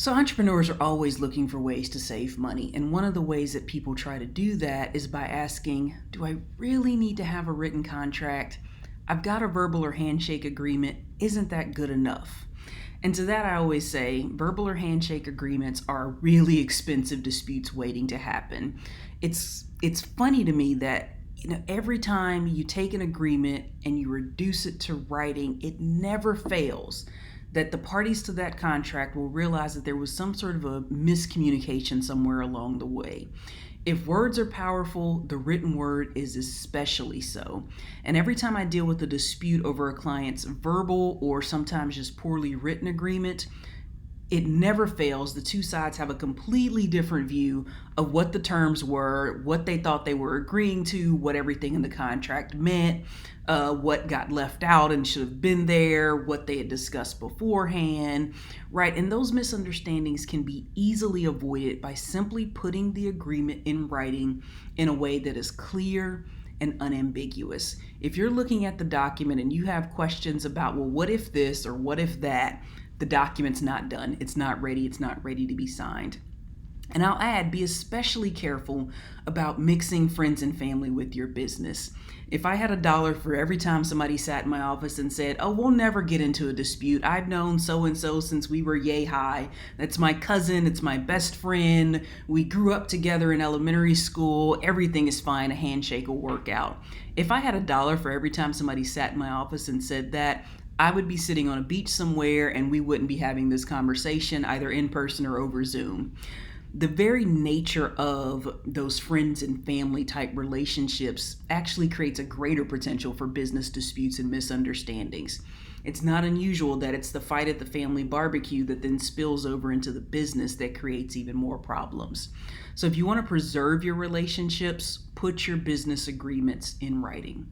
So, entrepreneurs are always looking for ways to save money. And one of the ways that people try to do that is by asking, do I really need to have a written contract? I've got a verbal or handshake agreement. Isn't that good enough? And to that, I always say verbal or handshake agreements are really expensive disputes waiting to happen. It's funny to me that every time you take an agreement and you reduce it to writing, it never fails that the parties to that contract will realize that there was some sort of a miscommunication somewhere along the way. If words are powerful, the written word is especially so. And every time I deal with a dispute over a client's verbal or sometimes just poorly written agreement, it never fails. The two sides have a completely different view of what the terms were, what they thought they were agreeing to, what everything in the contract meant, what got left out and should have been there, what they had discussed beforehand, right? And those misunderstandings can be easily avoided by simply putting the agreement in writing in a way that is clear and unambiguous. If you're looking at the document and you have questions about, well, what if this or what if that, the document's not done. It's not ready to be signed. And I'll add, be especially careful about mixing friends and family with your business. If I had $1 for every time somebody sat in my office and said, oh, we'll never get into a dispute. I've known so-and-so since we were yay high. That's my cousin. It's my best friend. We grew up together in elementary school. Everything is fine. A handshake will work out. If I had $1 for every time somebody sat in my office and said that, I would be sitting on a beach somewhere and we wouldn't be having this conversation either in person or over Zoom. The very nature of those friends and family type relationships actually creates a greater potential for business disputes and misunderstandings. It's not unusual that it's the fight at the family barbecue that then spills over into the business that creates even more problems. So if you want to preserve your relationships, put your business agreements in writing.